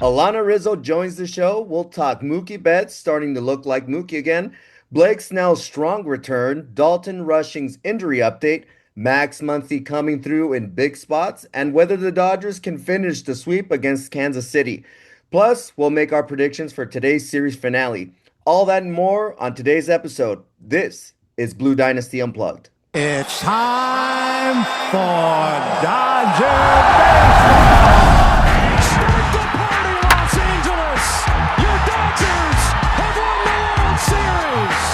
Alanna Rizzo joins the show. We'll talk Mookie Betts starting to look like Mookie again, Blake Snell's strong return, Dalton Rushing's injury update, Max Muncy coming through in big spots, and whether the Dodgers can finish the sweep against Kansas City. Plus, we'll make our predictions for today's series finale. All that and more on today's episode. This is Blue Dynasty Unplugged. It's time for Dodger Baseball! Start the party, Los Angeles! Your Dodgers have won the World Series!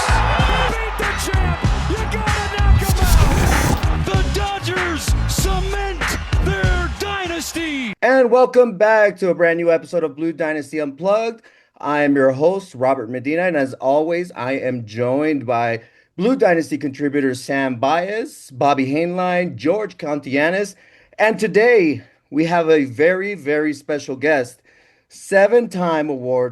Beat the champ! You gotta knock him out! The Dodgers cement their dynasty! And welcome back to a brand new episode of Blue Dynasty Unplugged. I am your host, Robert Medina, and as always, I am joined by Blue Dynasty contributors Sam Baez, Bobby Hainline, George Contianis, and today we have a very, very special guest, seven-time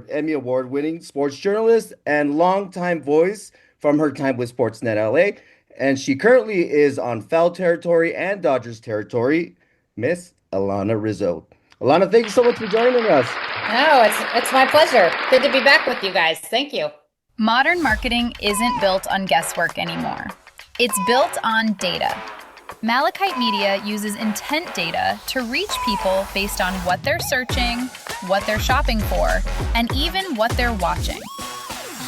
Emmy Award-winning sports journalist and longtime voice from her time with Sportsnet LA, and she currently is on Foul Territory and Dodgers Territory, Miss Alanna Rizzo. Alanna, thank you so much for joining us. Oh, it's my pleasure. Good to be back with you guys. Thank you. Modern marketing isn't built on guesswork anymore. It's built on data. Malachite Media uses intent data to reach people based on what they're searching, what they're shopping for, and even what they're watching.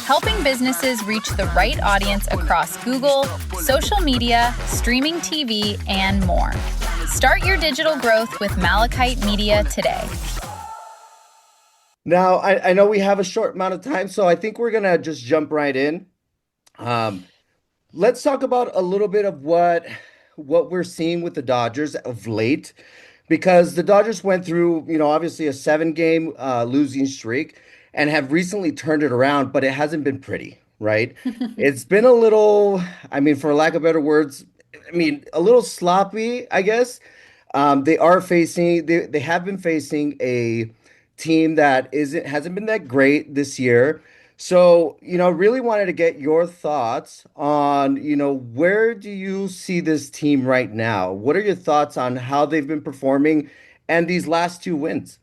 Helping businesses reach the right audience across Google, social media, streaming TV, and more. Start your digital growth with Malachite Media today. Now, I know we have a short amount of time, so I think we're going to just jump right in. Let's talk about a little bit of what we're seeing with the Dodgers of late, because the Dodgers went through, obviously a 7-game losing streak and have recently turned it around, but it hasn't been pretty, right? It's been a little, for lack of better words, a little sloppy, I guess. They have been facing a team that hasn't been that great this year. So, really wanted to get your thoughts on, where do you see this team right now? What are your thoughts on how they've been performing and these last 2 wins?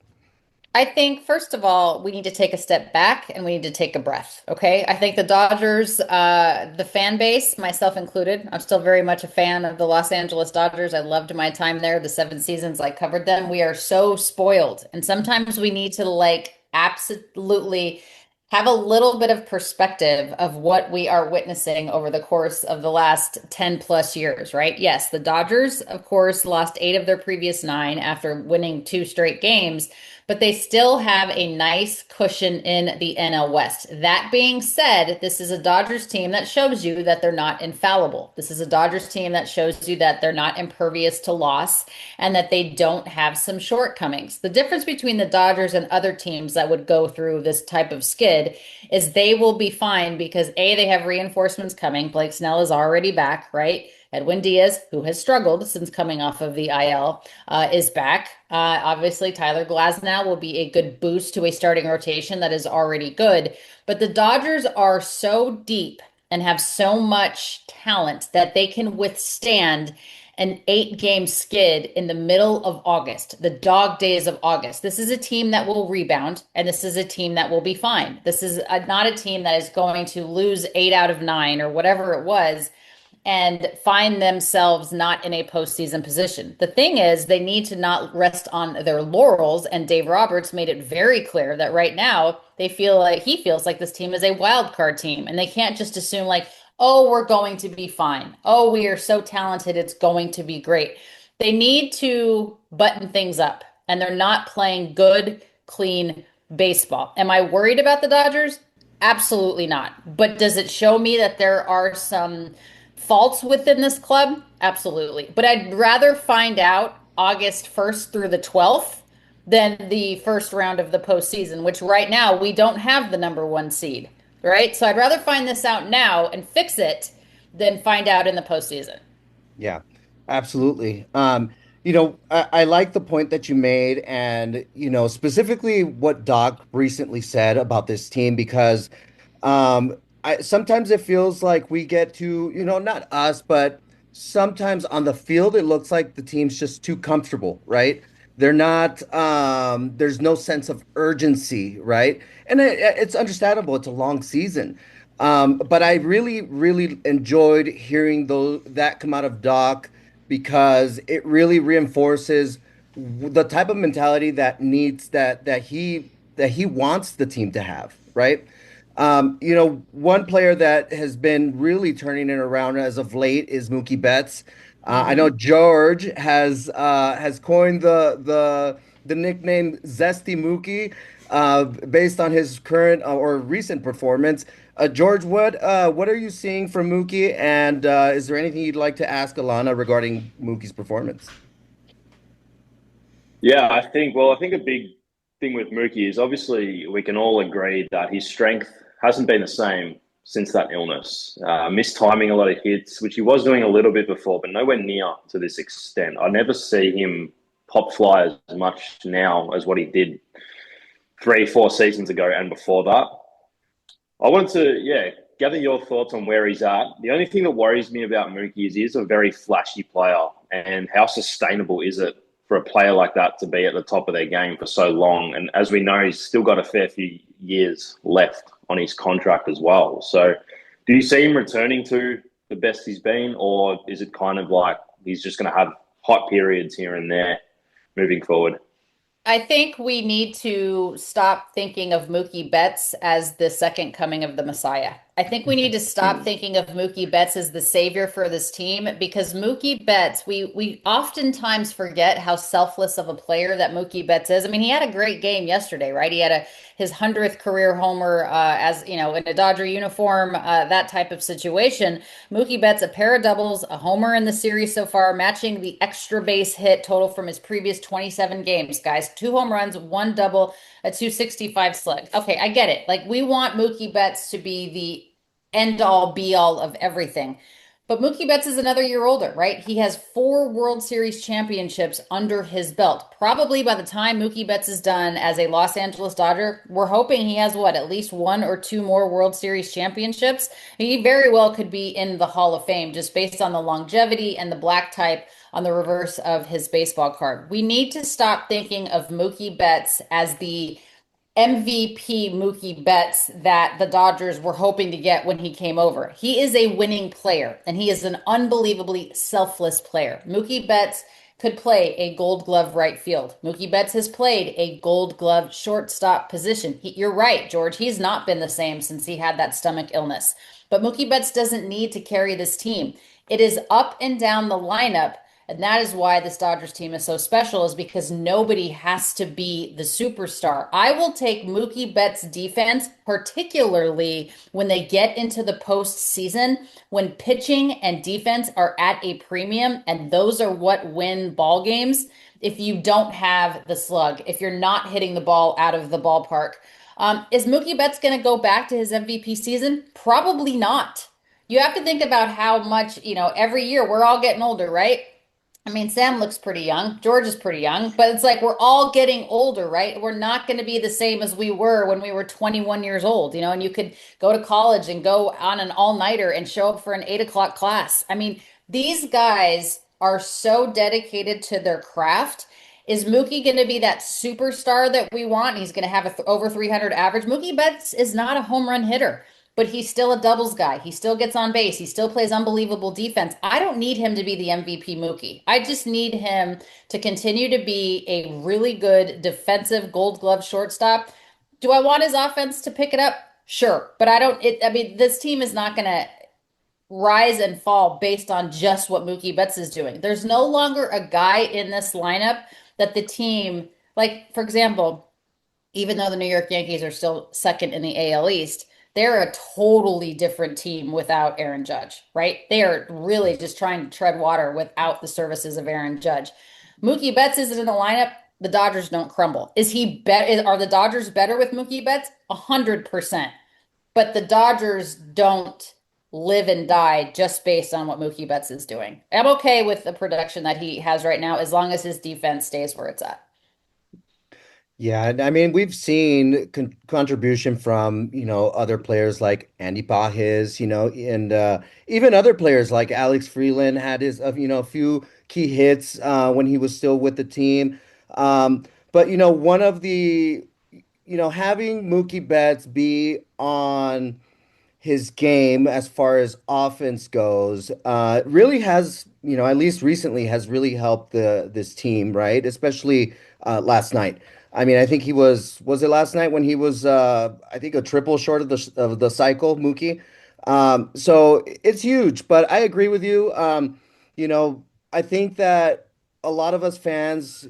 I think, first of all, we need to take a step back and we need to take a breath, okay? I think the Dodgers, the fan base, myself included, I'm still very much a fan of the Los Angeles Dodgers. I loved my time there, the 7 seasons I covered them. We are so spoiled. And sometimes we need to absolutely have a little bit of perspective of what we are witnessing over the course of the last 10 plus years, right? Yes, the Dodgers, of course, lost 8 of their previous 9 after winning 2 straight games, but they still have a nice cushion in the NL West. That being said, this is a Dodgers team that shows you that they're not infallible. This is a Dodgers team that shows you that they're not impervious to loss and that they don't have some shortcomings. The difference between the Dodgers and other teams that would go through this type of skid is they will be fine because A, they have reinforcements coming. Blake Snell is already back, right? Edwin Diaz, who has struggled since coming off of the IL, is back. Obviously, Tyler Glasnow will be a good boost to a starting rotation that is already good. But the Dodgers are so deep and have so much talent that they can withstand an 8-game skid in the middle of August, the dog days of August. This is a team that will rebound, and this is a team that will be fine. This is not a team that is going to lose 8 out of 9 or whatever it was and find themselves not in a postseason position. The thing is, they need to not rest on their laurels, and Dave Roberts made it very clear that right now he feels like this team is a wild card team, and they can't just assume oh, we're going to be fine. Oh, we are so talented, it's going to be great. They need to button things up, and they're not playing good, clean baseball. Am I worried about the Dodgers? Absolutely not. But does it show me that there are some faults within this club? Absolutely. But I'd rather find out August 1st through the 12th than the first round of the postseason, which right now we don't have the number 1 seed, right? So I'd rather find this out now and fix it than find out in the postseason. Yeah, absolutely. I like the point that you made and, specifically what Doc recently said about this team, because sometimes it feels like we get to, not us, but sometimes on the field, it looks like the team's just too comfortable, right? They're not, there's no sense of urgency, right? And it's understandable. It's a long season. But I really, really enjoyed hearing that come out of Doc because it really reinforces the type of mentality that he wants the team to have, right? One player that has been really turning it around as of late is Mookie Betts. I know Hmm. George has coined the nickname Zesty Mookie based on his current or recent performance. George, what are you seeing from Mookie, and is there anything you'd like to ask Alanna regarding Mookie's performance? Yeah, I think a big thing with Mookie is obviously we can all agree that his strength hasn't been the same since that illness. Mistiming a lot of hits, which he was doing a little bit before, but nowhere near to this extent. I never see him pop fly as much now as what he did 3, 4 seasons ago and before that. I wanted to, yeah, gather your thoughts on where he's at. The only thing that worries me about Mookie is he's a very flashy player, and how sustainable is it for a player like that to be at the top of their game for so long? And as we know, he's still got a fair few years left on his contract as well. So, do you see him returning to the best he's been, or is it kind of like he's just going to have hot periods here and there moving forward? I think we need to stop thinking of Mookie Betts as the second coming of the Messiah. I think we need to stop Mm. thinking of Mookie Betts as the savior for this team because Mookie Betts, we oftentimes forget how selfless of a player that Mookie Betts is. I mean, he had a great game yesterday, right? He had his 100th career homer as, in a Dodger uniform, that type of situation. Mookie Betts, a pair of doubles, a homer in the series so far, matching the extra base hit total from his previous 27 games, guys. 2 home runs, one double, a 265 slug. Okay, I get it. Like, we want Mookie Betts to be the end all be all of everything. But Mookie Betts is another year older, right? He has 4 World Series championships under his belt. Probably by the time Mookie Betts is done as a Los Angeles Dodger, we're hoping he has what, at least 1 or 2 more World Series championships. He very well could be in the Hall of Fame just based on the longevity and the black type on the reverse of his baseball card. We need to stop thinking of Mookie Betts as the MVP Mookie Betts that the Dodgers were hoping to get when he came over. He is a winning player, and he is an unbelievably selfless player. Mookie Betts could play a gold glove right field. Mookie Betts has played a gold glove shortstop position. You're right, George. He's not been the same since he had that stomach illness. But Mookie Betts doesn't need to carry this team. It is up and down the lineup. And that is why this Dodgers team is so special, is because nobody has to be the superstar. I will take Mookie Betts' defense, particularly when they get into the postseason, when pitching and defense are at a premium, and those are what win ball games. If you don't have the slug, if you're not hitting the ball out of the ballpark, is Mookie Betts going to go back to his MVP season? Probably not. You have to think about how much, every year we're all getting older, right? I mean, Sam looks pretty young. George is pretty young, but it's like we're all getting older, right? We're not going to be the same as we were when we were 21 years old, and you could go to college and go on an all-nighter and show up for an 8 o'clock class. I mean, these guys are so dedicated to their craft. Is Mookie going to be that superstar that we want? He's going to have a over 300 average. Mookie Betts is not a home run hitter, but he's still a doubles guy. He still gets on base. He still plays unbelievable defense. I don't need him to be the MVP Mookie. I just need him to continue to be a really good defensive gold glove shortstop. Do I want his offense to pick it up? Sure. But I mean, this team is not going to rise and fall based on just what Mookie Betts is doing. There's no longer a guy in this lineup that the team, like, for example, even though the New York Yankees are still second in the AL East, they're a totally different team without Aaron Judge, right? They are really just trying to tread water without the services of Aaron Judge. Mookie Betts isn't in the lineup. The Dodgers don't crumble. Is he better? Are the Dodgers better with Mookie Betts? 100%. But the Dodgers don't live and die just based on what Mookie Betts is doing. I'm okay with the production that he has right now as long as his defense stays where it's at. Yeah, and I mean, we've seen contribution from, other players like Andy Pajes, and even other players like Alex Freeland had a few key hits when he was still with the team. But one of the, having Mookie Betts be on his game as far as offense goes, really has, at least recently has really helped this team, right? Especially last night. I mean, I think was it last night when he was, I think a triple short of the cycle, Mookie. So it's huge, but I agree with you. You know, I think that a lot of us fans,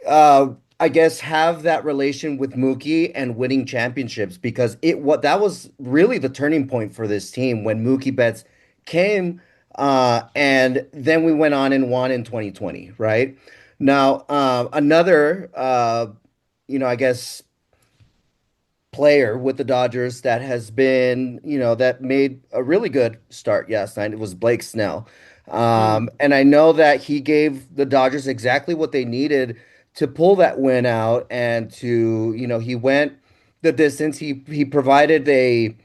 I guess, have that relation with Mookie and winning championships because that was really the turning point for this team when Mookie Betts came, and then we went on and won in 2020, right? Now, another, I guess, player with the Dodgers that has been, that made a really good start last night. It was Blake Snell. And I know that he gave the Dodgers exactly what they needed to pull that win out and to, he went the distance. He provided a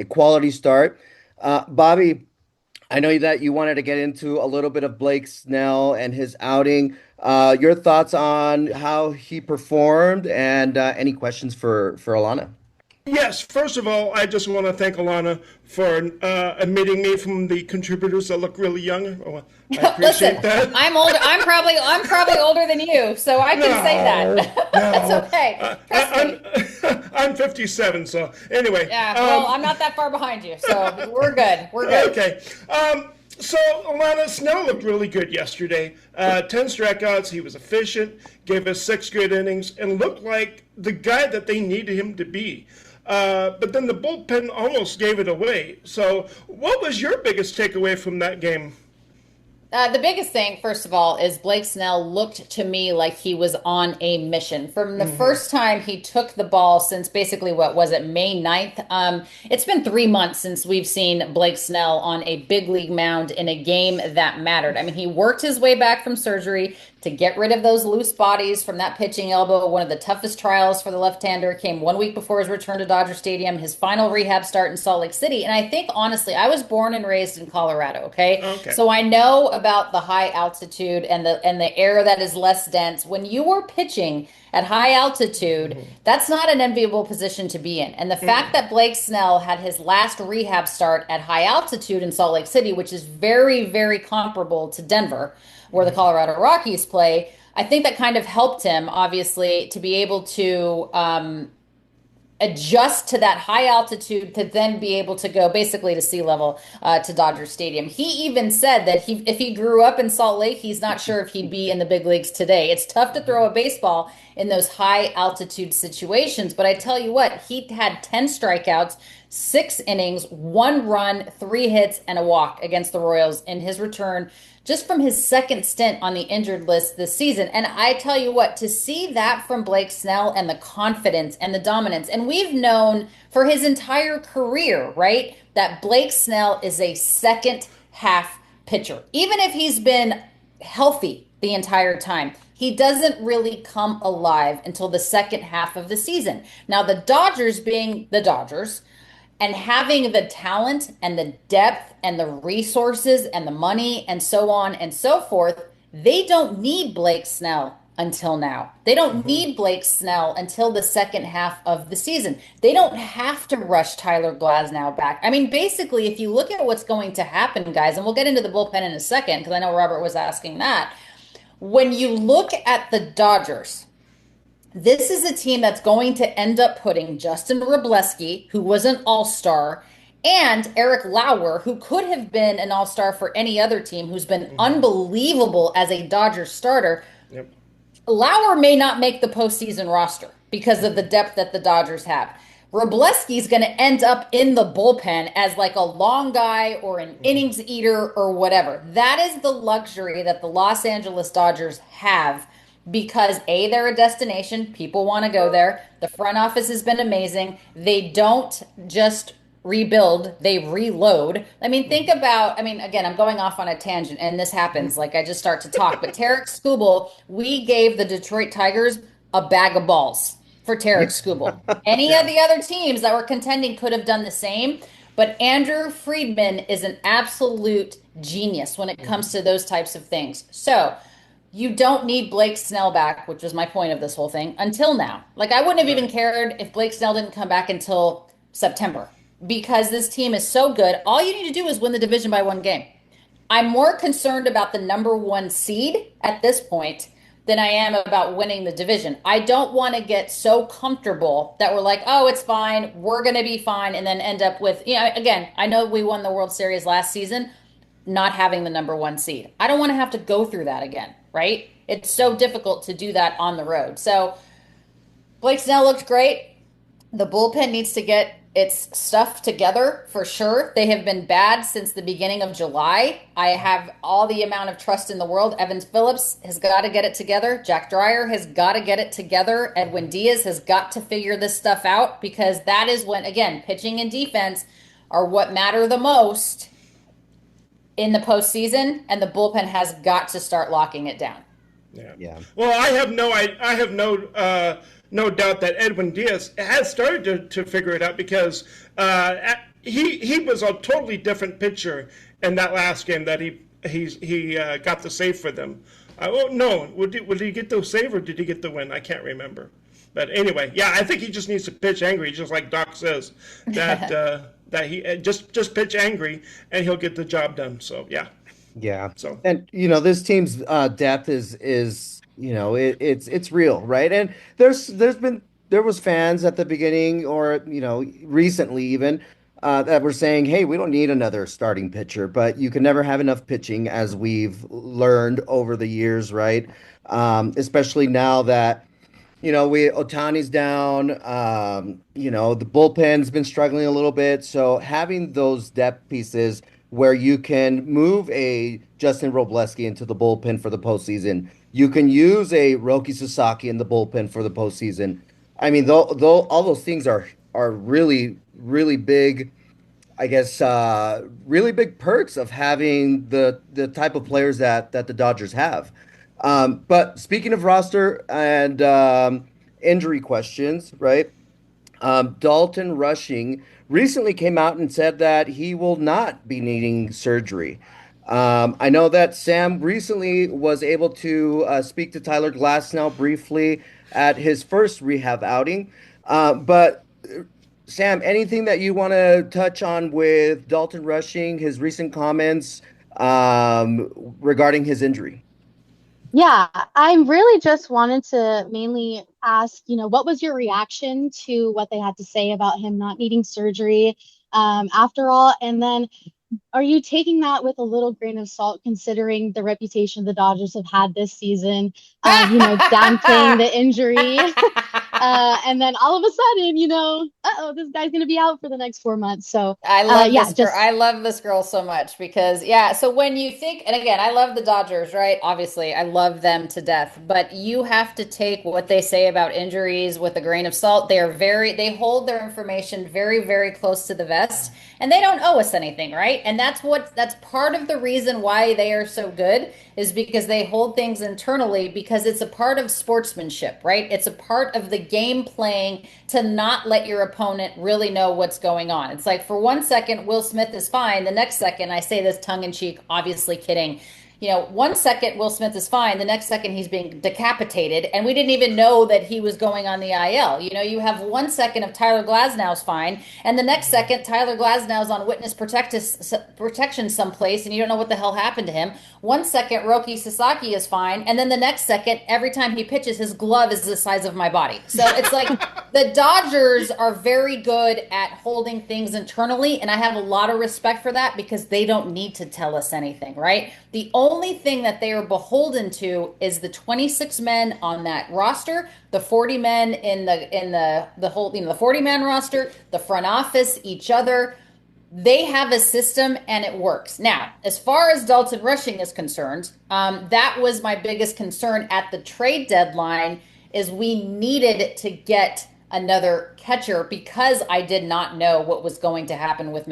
quality start. Bobby, I know that you wanted to get into a little bit of Blake Snell and his outing. Your thoughts on how he performed and any questions for Alanna? Yes, first of all, I just want to thank Alanna for admitting me from the contributors that look really young. Oh, I appreciate Listen, that. I'm older. I'm probably older than you, so I can say that. That's okay. Trust me. I'm 57, so anyway. Yeah, well, I'm not that far behind you, so we're good. We're good. Okay. So Alanna, Snell looked really good yesterday. 10 strikeouts. He was efficient, gave us 6 good innings, and looked like the guy that they needed him to be. But then the bullpen almost gave it away. So what was your biggest takeaway from that game? The biggest thing, first of all, is Blake Snell looked to me like he was on a mission. From the first time he took the ball since basically, what was it, May 9th? It's been 3 months since we've seen Blake Snell on a big league mound in a game that mattered. I mean, he worked his way back from surgery to get rid of those loose bodies from that pitching elbow. One of the toughest trials for the left-hander came 1 week before his return to Dodger Stadium, his final rehab start in Salt Lake City. And I think, honestly, I was born and raised in Colorado, okay? So I know about the high altitude and the air that is less dense. When you are pitching at high altitude, that's not an enviable position to be in. And the fact that Blake Snell had his last rehab start at high altitude in Salt Lake City, which is very, very comparable to Denver, where the Colorado Rockies play, I think that kind of helped him, obviously, to be able to adjust to that high altitude to then be able to go basically to sea level to Dodger Stadium. He even said that if he grew up in Salt Lake, he's not sure if he'd be in the big leagues today. It's tough to throw a baseball in those high altitude situations, but I tell you what, he had 10 strikeouts, 6 innings, 1 run, 3 hits, and a walk against the Royals in his return just from his second stint on the injured list this season. And I tell you what, to see that from Blake Snell and the confidence and the dominance, and we've known for his entire career, right, that Blake Snell is a second half pitcher. Even if he's been healthy the entire time, he doesn't really come alive until the second half of the season. Now, the Dodgers being the Dodgers, and having the talent and the depth and the resources and the money and so on and so forth, they don't need Blake Snell until now. They don't need Blake Snell until the second half of the season. They don't have to rush Tyler Glasnow back. I mean, basically, if you look at what's going to happen, guys, and we'll get into the bullpen in a second because I know Robert was asking that. When you look at the Dodgers, this is a team that's going to end up putting Justin Wrobleski, who was an all-star, and Eric Lauer, who could have been an all-star for any other team, who's been unbelievable as a Dodgers starter. Yep. Lauer may not make the postseason roster because of the depth that the Dodgers have. Wrobleski's going to end up in the bullpen as like a long guy or an innings eater or whatever. That is the luxury that the Los Angeles Dodgers have because A, they're a destination. People want to go there. The front office has been amazing. They don't just rebuild, they reload. I mean, think about, again, I'm going off on a tangent and this happens, like I just start to talk, but Tarek Skubal, we gave the Detroit Tigers a bag of balls for Tarek Skubal. Any of the other teams that were contending could have done the same, but Andrew Friedman is an absolute genius when it comes to those types of things. So, you don't need Blake Snell back, which was my point of this whole thing, until now. Like, I wouldn't have even Right. cared if Blake Snell didn't come back until September because this team is so good. All you need to do is win the division by one game. I'm more concerned about the number one seed at this point than I am about winning the division. I don't want to get so comfortable that we're like, oh, it's fine, we're going to be fine, and then end up with, again, I know we won the World Series last season, not having the number one seed. I don't want to have to go through that again, right? It's so difficult to do that on the road. So Blake Snell looked great. The bullpen needs to get its stuff together for sure. They have been bad since the beginning of July. I have all the amount of trust in the world. Evans Phillips has got to get it together. Jack Dreyer has got to get it together. Edwin Diaz has got to figure this stuff out because that is when, again, pitching and defense are what matter the most in the postseason, and the bullpen has got to start locking it down. Yeah. Yeah. Well, I have no doubt that Edwin Diaz has started to figure it out because he was a totally different pitcher in that last game that he got the save for them. Oh no, would he get the save or did he get the win? I can't remember. But anyway, yeah, I think he just needs to pitch angry, just like Doc says that that he just pitch angry and he'll get the job done. So yeah. Yeah. So And this team's depth is it's real, right? And there was fans at the beginning or recently even that were saying, "Hey, we don't need another starting pitcher," but you can never have enough pitching as we've learned over the years, right? Especially now that we Otani's down. The bullpen's been struggling a little bit. So having those depth pieces where you can move a Justin Robleski into the bullpen for the postseason, you can use a Roki Sasaki in the bullpen for the postseason. I mean, though all those things are really really big. I guess really big perks of having the type of players that the Dodgers have. But speaking of roster and injury questions, right? Dalton Rushing recently came out and said that he will not be needing surgery. I know that Sam recently was able to speak to Tyler Glasnow briefly at his first rehab outing. But Sam, anything that you want to touch on with Dalton Rushing, his recent comments regarding his injury? Yeah, I really just wanted to mainly ask, what was your reaction to what they had to say about him not needing surgery after all? And then are you taking that with a little grain of salt, considering the reputation the Dodgers have had this season of, downplaying the injury? And then all of a sudden, this guy's going to be out for the next 4 months. So, I love yeah, this girl. just I love this girl so much because, yeah. So when you think, and again, I love the Dodgers, right? Obviously, I love them to death, but you have to take what they say about injuries with a grain of salt. They hold their information very, very close to the vest, and they don't owe us anything, right? And that's part of the reason why they are so good is because they hold things internally because it's a part of sportsmanship, right? It's a part of the game playing to not let your opponent really know what's going on. It's like for 1 second, Will Smith is fine. The next second, I say this tongue in cheek, obviously kidding. 1 second Will Smith is fine. The next second he's being decapitated, and we didn't even know that he was going on the IL. You have 1 second of Tyler Glasnow's fine, and the next second Tyler Glasnow's on witness protection someplace, and you don't know what the hell happened to him. 1 second Roki Sasaki is fine, and then the next second, every time he pitches, his glove is the size of my body. So it's like the Dodgers are very good at holding things internally, and I have a lot of respect for that because they don't need to tell us anything, right? The only thing that they are beholden to is the 26 men on that roster, the 40 men in the whole, the 40-man roster, the front office, each other. They have a system and it works. Now, as far as Dalton Rushing is concerned, that was my biggest concern at the trade deadline is we needed to get another catcher because I did not know what was going to happen with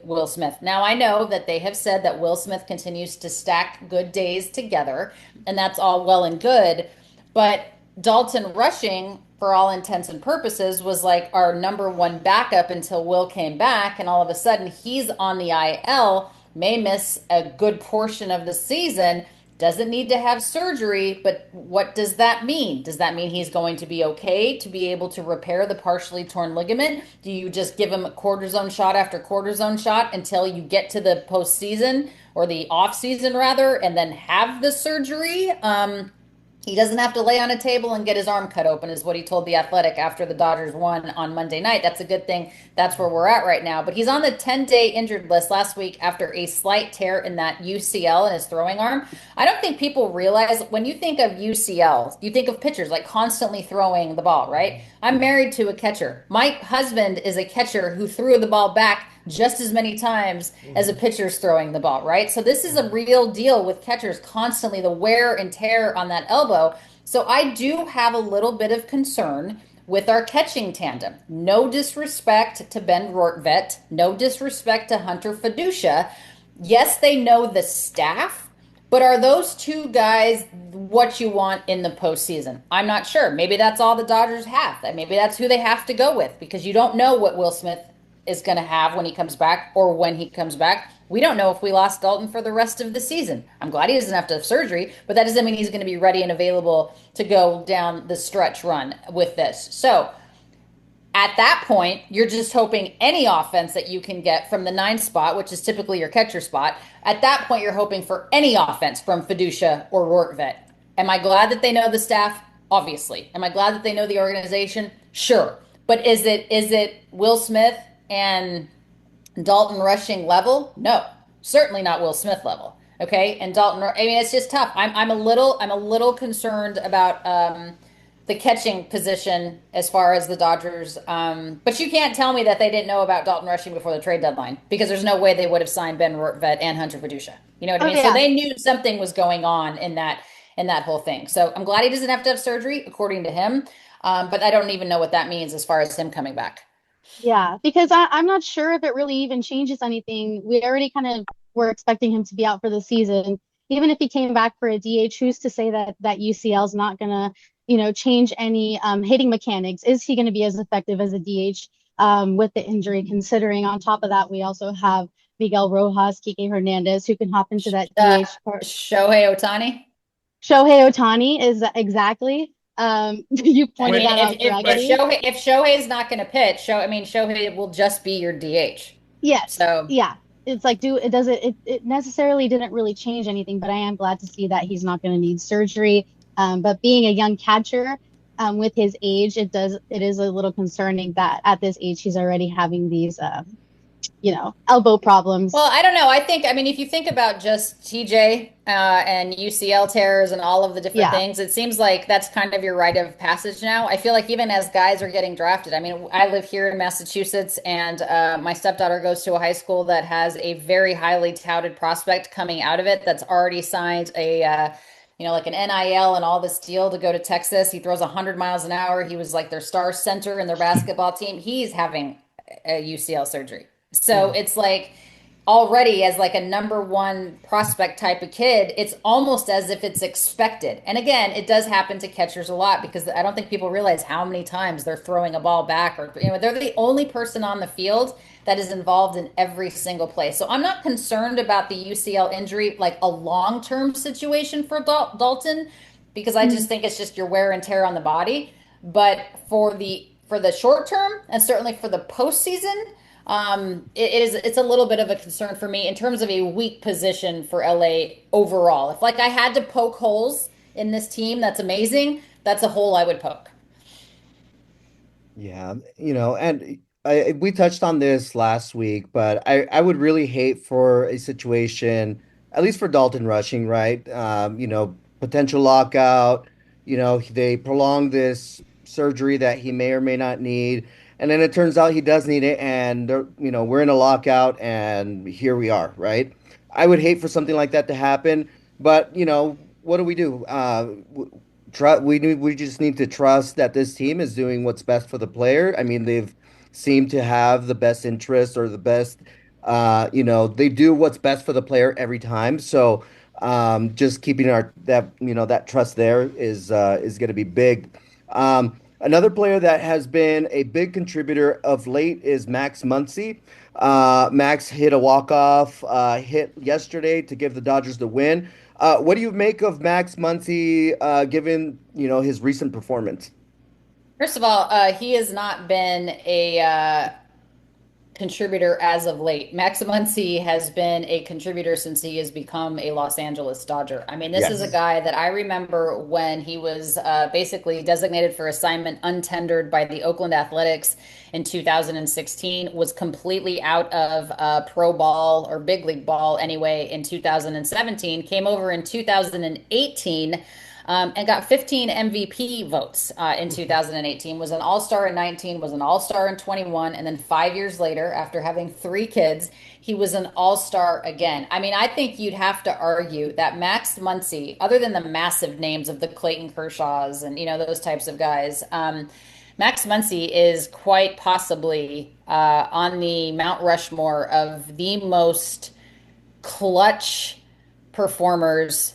Will Smith. Now I know that they have said that Will Smith continues to stack good days together, and that's all well and good, but Dalton Rushing, for all intents and purposes, was like our number one backup until Will came back, and all of a sudden he's on the IL, may miss a good portion of the season. doesn't need to have surgery, but what does that mean? Does that mean he's going to be okay to be able to repair the partially torn ligament? Do you just give him a cortisone shot after cortisone shot until you get to the postseason or the off season rather, and then have the surgery? He doesn't have to lay on a table and get his arm cut open, is what he told The Athletic after the Dodgers won on Monday night. That's a good thing. That's where we're at right now. But he's on the 10-day injured list last week after a slight tear in that UCL in his throwing arm. I don't think people realize when you think of UCL, you think of pitchers like constantly throwing the ball, right? I'm married to a catcher. My husband is a catcher who threw the ball back just as many times as a pitcher's throwing the ball, right? So this is a real deal with catchers constantly, the wear and tear on that elbow. So I do have a little bit of concern with our catching tandem. No disrespect to Ben Rortvedt, no disrespect to Hunter Fiducia. Yes, they know the staff, but are those two guys what you want in the postseason? I'm not sure. Maybe that's all the Dodgers have. Maybe that's who they have to go with because you don't know what Will Smith is going to have when he comes back or when he comes back. We don't know if we lost Dalton for the rest of the season. I'm glad he doesn't have to have surgery, but that doesn't mean he's going to be ready and available to go down the stretch run with this. So at that point, you're just hoping any offense that you can get from the 9 spot, which is typically your catcher spot. At that point, you're hoping for any offense from Fiducia or Rortvedt. Am I glad that they know the staff? Obviously. Am I glad that they know the organization? Sure. But is it Will Smith and Dalton Rushing level? No, certainly not Will Smith level. Okay, and Dalton. I mean, it's just tough. I'm a little concerned about the catching position as far as the Dodgers. But you can't tell me that they didn't know about Dalton Rushing before the trade deadline because there's no way they would have signed Ben Rortvedt and Hunter Fiducia. You know what I mean? Yeah. So they knew something was going on in that whole thing. So I'm glad he doesn't have to have surgery, according to him. But I don't even know what that means as far as him coming back. Yeah, because I'm not sure if it really even changes anything. We already kind of were expecting him to be out for the season. Even if he came back for a DH, who's to say that UCL is not gonna, change any hitting mechanics? Is he going to be as effective as a DH with the injury? Considering on top of that, we also have Miguel Rojas, Kike Hernandez, who can hop into that DH part. Shohei Ohtani. Shohei Ohtani is exactly. You pointed that out correctly. If Shohei's not going to pitch, Shohei will just be your DH. Yes. So yeah, it's like it necessarily didn't really change anything, but I am glad to see that he's not going to need surgery. But being a young catcher, with his age, it is a little concerning that at this age he's already having these elbow problems. Well, I don't know. If you think about just TJ and UCL tears and all of the different things, it seems like that's kind of your rite of passage now. I feel like even as guys are getting drafted, I live here in Massachusetts and my stepdaughter goes to a high school that has a very highly touted prospect coming out of it that's already signed like an NIL and all this deal to go to Texas. He throws 100 miles an hour. He was like their star center in their basketball team. He's having a UCL surgery. So it's like already as like a number one prospect type of kid, it's almost as if it's expected. And again, it does happen to catchers a lot because I don't think people realize how many times they're throwing a ball back or, they're the only person on the field that is involved in every single play. So I'm not concerned about the UCL injury, like a long-term situation for Dalton, because I just think it's just your wear and tear on the body. But for the short term and certainly for the postseason, it's a little bit of a concern for me in terms of a weak position for LA overall. If like I had to poke holes in this team, that's amazing. That's a hole I would poke. Yeah, and we touched on this last week, but I would really hate for a situation, at least for Dalton Rushing, right? Potential lockout, they prolong this surgery that he may or may not need. And then it turns out he does need it, and we're in a lockout, and here we are, right? I would hate for something like that to happen, but what do we do? We just need to trust that this team is doing what's best for the player. They've seemed to have the best interest or the best, they do what's best for the player every time. So just keeping that trust there is going to be big. Another player that has been a big contributor of late is Max Muncy. Max hit a walk-off hit yesterday to give the Dodgers the win. What do you make of Max Muncy, given his recent performance? First of all, he has not been a contributor as of late. Max Muncy has been a contributor since he has become a Los Angeles Dodger. I mean, this is a Yes. guy that I remember when he was basically designated for assignment untendered by the Oakland Athletics in 2016, was completely out of pro ball or big league ball anyway in 2017, came over in 2018 and got 15 MVP votes in 2018, was an all-star in 19, was an all-star in 21, and then 5 years later, after having three kids, he was an all-star again. I mean, I think you'd have to argue that Max Muncy, other than the massive names of the Clayton Kershaws and, those types of guys, Max Muncy is quite possibly on the Mount Rushmore of the most clutch performers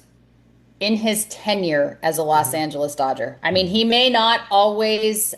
in his tenure as a Los Angeles Dodger. I mean, he may not always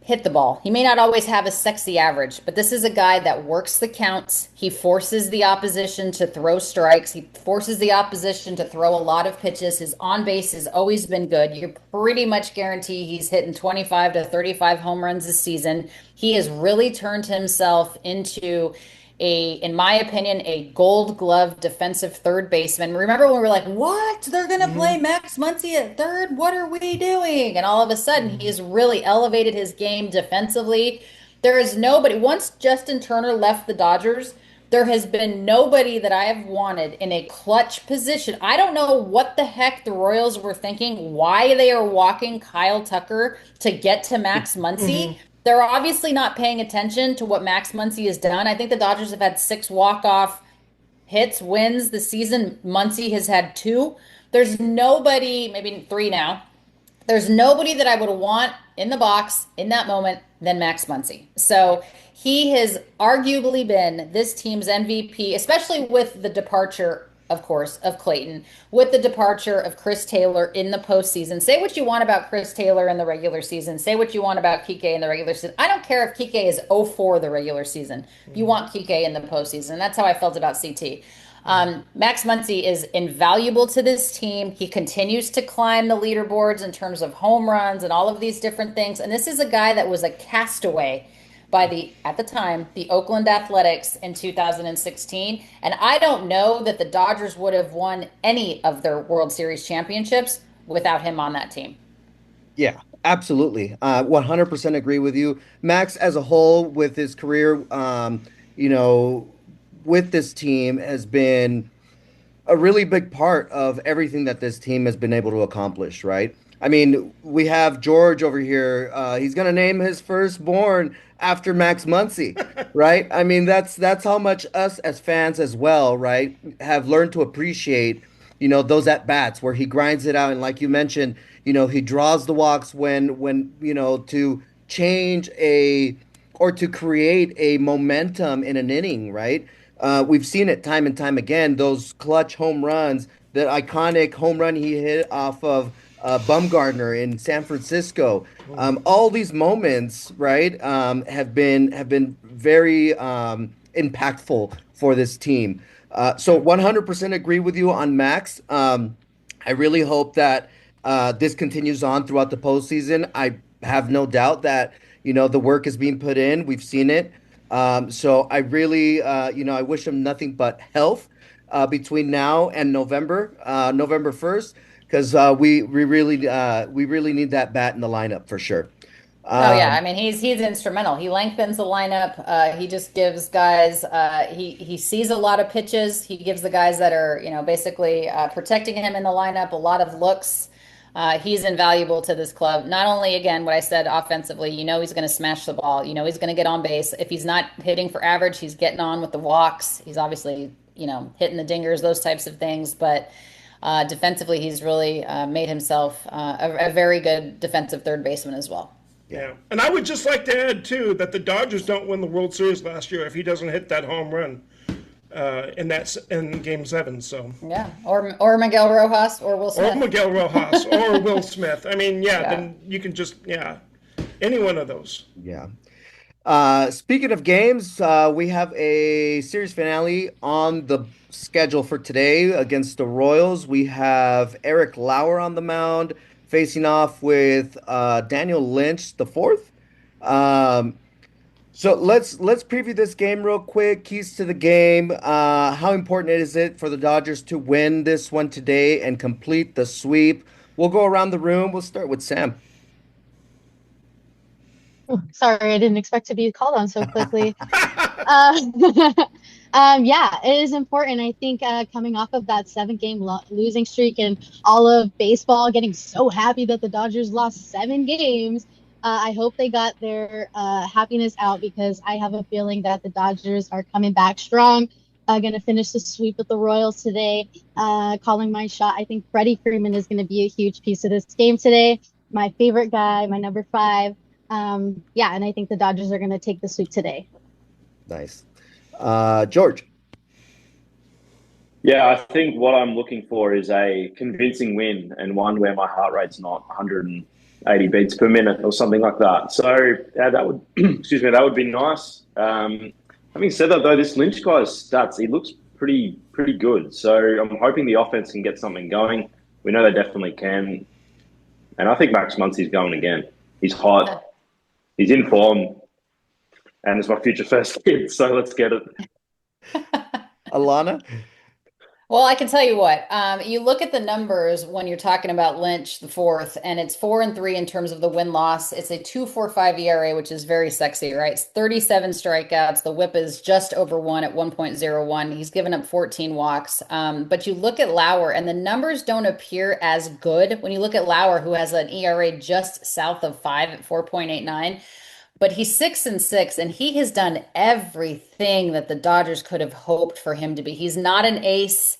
hit the ball. He may not always have a sexy average, but this is a guy that works the counts. He forces the opposition to throw strikes. He forces the opposition to throw a lot of pitches. His on base has always been good. You pretty much guarantee he's hitting 25 to 35 home runs this season. He has really turned himself into in my opinion, a gold glove defensive third baseman. Remember when we were like, what? They're going to play Max Muncy at third? What are we doing? And all of a sudden, he has really elevated his game defensively. There is nobody, once Justin Turner left the Dodgers, there has been nobody that I have wanted in a clutch position. I don't know what the heck the Royals were thinking, why they are walking Kyle Tucker to get to Max Muncy. They're obviously not paying attention to what Max Muncy has done. I think the Dodgers have had 6 walk-off hits, wins this season. Muncy has had 2. There's nobody, maybe 3 now. There's nobody that I would want in the box in that moment than Max Muncy. So he has arguably been this team's MVP, especially with the departure, of course, of Clayton, with the departure of Chris Taylor in the postseason. Say what you want about Chris Taylor in the regular season. Say what you want about Kike in the regular season. I don't care if Kike is 0-4 the regular season. You want Kike in the postseason. That's how I felt about CT. Max Muncy is invaluable to this team. He continues to climb the leaderboards in terms of home runs and all of these different things. And this is a guy that was a castaway by at the time, the Oakland Athletics in 2016. And I don't know that the Dodgers would have won any of their World Series championships without him on that team. Yeah, absolutely. 100% agree with you. Max, as a whole, with his career, with this team, has been a really big part of everything that this team has been able to accomplish, right? I mean, we have George over here. He's going to name his firstborn after Max Muncy, right? I mean, that's how much us as fans as well, right, have learned to appreciate, those at bats where he grinds it out. And like you mentioned, he draws the walks when to change or to create a momentum in an inning, right? We've seen it time and time again, those clutch home runs, the iconic home run he hit off of Bumgarner in San Francisco. All these moments, right, have been very impactful for this team. So 100% agree with you on Max. I really hope that this continues on throughout the postseason. I have no doubt that the work is being put in. We've seen it. So I really, I wish him nothing but health between now and November 1st. Because we really need that bat in the lineup for sure. Oh yeah, I mean he's instrumental. He lengthens the lineup. He just gives guys. He sees a lot of pitches. He gives the guys that are basically protecting him in the lineup a lot of looks. He's invaluable to this club. Not only, again, what I said offensively, he's going to smash the ball. He's going to get on base. If he's not hitting for average, he's getting on with the walks. He's obviously hitting the dingers, those types of things, but. Defensively, he's really made himself a very good defensive third baseman as well. Yeah. And I would just like to add, too, that the Dodgers don't win the World Series last year if he doesn't hit that home run. in Game 7. So Yeah, or Miguel Rojas or Will or Smith. Miguel Rojas or Will Smith. I mean, yeah, Yeah. then you can just any one of those. Yeah. Speaking of games, we have a series finale on the schedule for today against the Royals. We have Eric Lauer on the mound facing off with Daniel Lynch the fourth. Um, so let's preview this game real quick. Keys to the game. How important is it for the Dodgers to win this one today and complete the sweep? We'll go around the room. We'll start with Sam. Sorry, I didn't expect to be called on so quickly. Uh, yeah, it is important. I think coming off of that 7 game losing streak and all of baseball getting so happy that the Dodgers lost 7 games, I hope they got their happiness out because I have a feeling that the Dodgers are coming back strong. Going to finish the sweep with the Royals today. Calling my shot. I think Freddie Freeman is going to be a huge piece of this game today. My favorite guy, my number 5. Yeah, and I think the Dodgers are going to take the sweep today. Nice. George. Yeah, I think what I'm looking for is a convincing win and one where my heart rate's not 180 beats per minute or something like that. So that would, excuse me, that would be nice. Having said that, though, this Lynch guy's stats, he looks pretty good. So I'm hoping the offense can get something going. We know they definitely can. And I think Max Muncy's going again. He's hot. He's in form. And it's my future first kid, so let's get it. Alana. Well, I can tell you what, you look at the numbers when you're talking about Lynch the fourth, and it's 4-3 in terms of the win-loss. It's a 2.45 ERA, which is very sexy, right? It's 37 strikeouts. The whip is just over 1 at 1.01. He's given up 14 walks. But you look at Lauer, and the numbers don't appear as good. When you look at Lauer, who has an ERA just south of 5 at 4.89, but he's 6-6, and he has done everything that the Dodgers could have hoped for him to be. He's not an ace,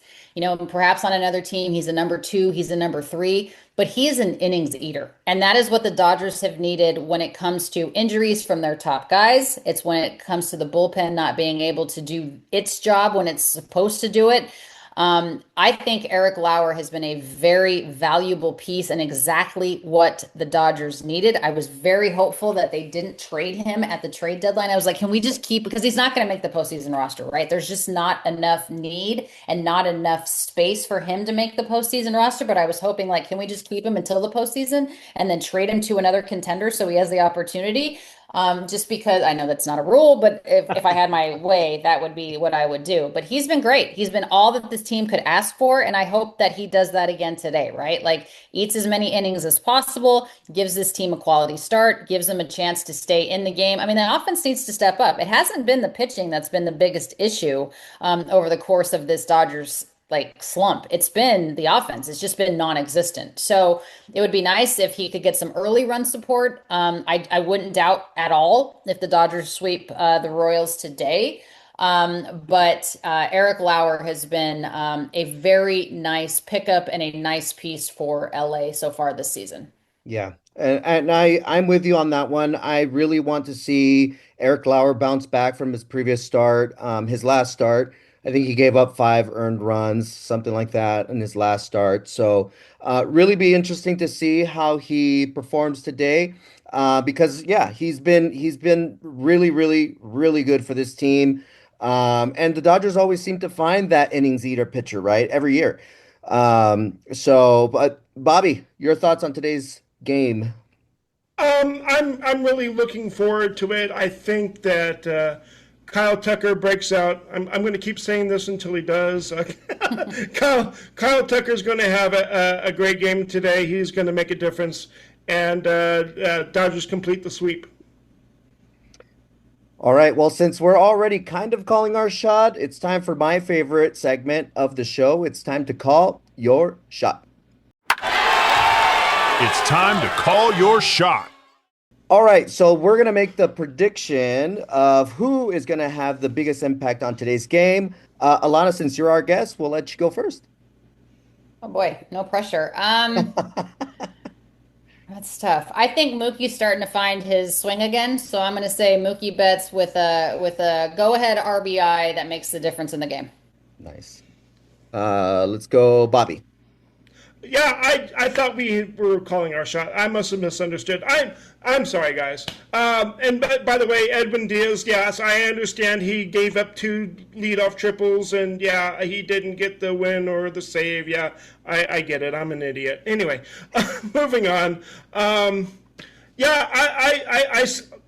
perhaps on another team, he's a number 2, he's a number 3, but he is an innings eater. And that is what the Dodgers have needed when it comes to injuries from their top guys. It's when it comes to the bullpen not being able to do its job when it's supposed to do it. I think Eric Lauer has been a very valuable piece and exactly what the Dodgers needed. I was very hopeful that they didn't trade him at the trade deadline. I was like, can we just keep, because he's not going to make the postseason roster, right? There's just not enough need and not enough space for him to make the postseason roster. But I was hoping, like, can we just keep him until the postseason and then trade him to another contender so he has the opportunity? Just because I know that's not a rule, but if I had my way, that would be what I would do. But he's been great. He's been all that this team could ask for. And I hope that he does that again today, right? Like, eats as many innings as possible, gives this team a quality start, gives them a chance to stay in the game. I mean, the offense needs to step up. It hasn't been the pitching that's been the biggest issue over the course of this Dodgers slump. It's been the offense. It's just been non-existent. So it would be nice if he could get some early run support. I wouldn't doubt at all if the Dodgers sweep the Royals today. But Eric Lauer has been a very nice pickup and a nice piece for LA so far this season. Yeah. And I'm with you on that one. I really want to see Eric Lauer bounce back from his previous start, his last start. I think he gave up 5 earned runs, something like that, in his last start. So really be interesting to see how he performs today. Because yeah, he's been really, really, really good for this team. And the Dodgers always seem to find that innings eater pitcher, right? Every year. But Bobby, your thoughts on today's game? I'm really looking forward to it. I think that Kyle Tucker breaks out. I'm going to keep saying this until he does. Kyle Tucker's going to have a great game today. He's going to make a difference, and Dodgers complete the sweep. All right. Well, since we're already kind of calling our shot, it's time for my favorite segment of the show. It's time to call your shot. It's time to call your shot. All right, so we're going to make the prediction of who is going to have the biggest impact on today's game. Alanna, since you're our guest, we'll let you go first. Oh boy, no pressure. That's tough. I think Mookie's starting to find his swing again, so I'm going to say Mookie Betts with a go-ahead RBI that makes the difference in the game. Nice. Let's go, Bobby. Yeah, I thought we were calling our shot. I must have misunderstood. I'm sorry, guys. And by the way, Edwin Diaz, yes, I understand he gave up 2 leadoff triples, and yeah, he didn't get the win or the save. Yeah, I get it. I'm an idiot. Anyway, moving on. Yeah,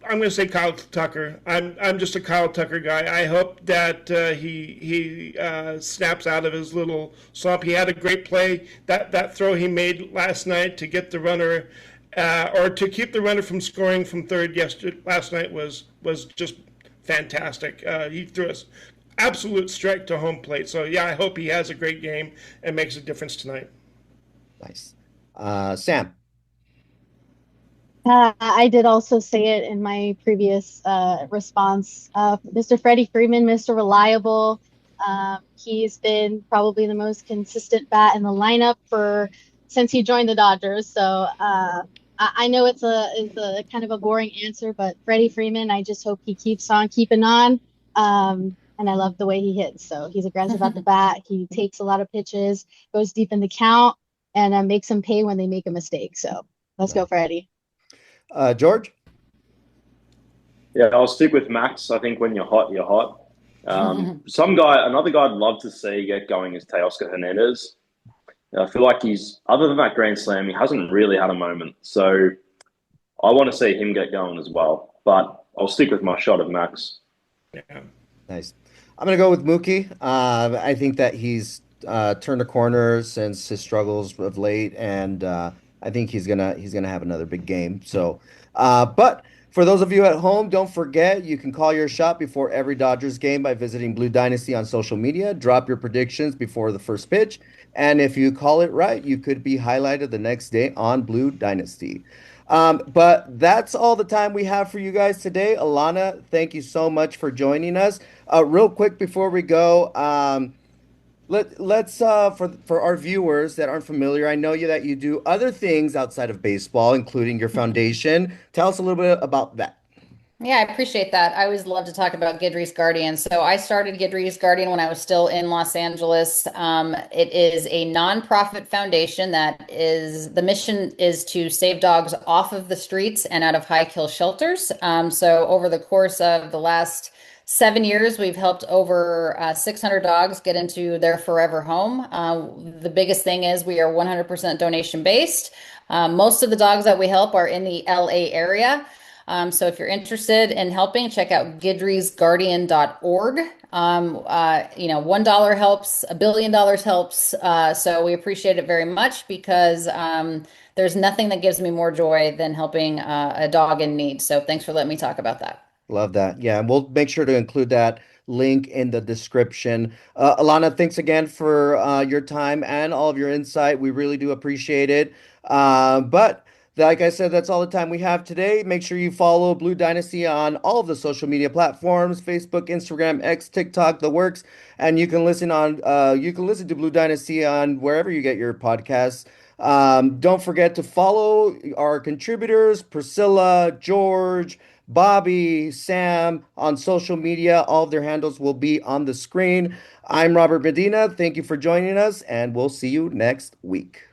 I'm going to say Kyle Tucker. I'm just a Kyle Tucker guy. I hope that he snaps out of his little slump. He had a great play. That throw he made last night to get the runner, or to keep the runner from scoring from third last night was just fantastic. He threw us absolute strike to home plate. So yeah, I hope he has a great game and makes a difference tonight. Nice. Sam. I did also say it in my previous response. Mr. Freddie Freeman, Mr. Reliable. He's been probably the most consistent bat in the lineup since he joined the Dodgers. So I know it's a kind of a boring answer, but Freddie Freeman, I just hope he keeps on keeping on. And I love the way he hits. So he's aggressive at the bat. He takes a lot of pitches, goes deep in the count, and makes them pay when they make a mistake. So let's go, Freddie. George? Yeah, I'll stick with Max. I think when you're hot, you're hot. Another guy I'd love to see get going is Teoscar Hernandez. I feel like other than that Grand Slam, he hasn't really had a moment. So I want to see him get going as well. But I'll stick with my shot of Max. Yeah. Nice. I'm going to go with Mookie. I think that he's turned a corner since his struggles of late, and I think he's gonna have another big game. So, but for those of you at home, don't forget you can call your shot before every Dodgers game by visiting Blue Dynasty on social media. Drop your predictions before the first pitch, and if you call it right, you could be highlighted the next day on Blue Dynasty. But that's all the time we have for you guys today. Alanna, thank you so much for joining us. Real quick before we go, let's for our viewers that aren't familiar, I know that you do other things outside of baseball, including your foundation. Tell us a little bit about that. Yeah, I appreciate that. I always love to talk about Guidry's Guardian. So I started Guidry's Guardian when I was still in Los Angeles. It is a nonprofit foundation the mission is to save dogs off of the streets and out of high-kill shelters. So over the course of the last 7 years, we've helped over 600 dogs get into their forever home. The biggest thing is we are 100% donation based. Most of the dogs that we help are in the LA area. So if you're interested in helping, check out guidrysguardian.org. $1 helps, $1 billion helps. So we appreciate it very much because there's nothing that gives me more joy than helping a dog in need. So thanks for letting me talk about that. Love that. Yeah, and we'll make sure to include that link in the description. Alanna, thanks again for your time and all of your insight. We really do appreciate it. But like I said, that's all the time we have today. Make sure you follow Blue Dynasty on all of the social media platforms: Facebook, Instagram, X, TikTok, the works. And you can listen to Blue Dynasty on wherever you get your podcasts. Don't forget to follow our contributors, Priscilla, George, Bobby, Sam, on social media. All of their handles will be on the screen. I'm Robert Medina. Thank you for joining us, and we'll see you next week.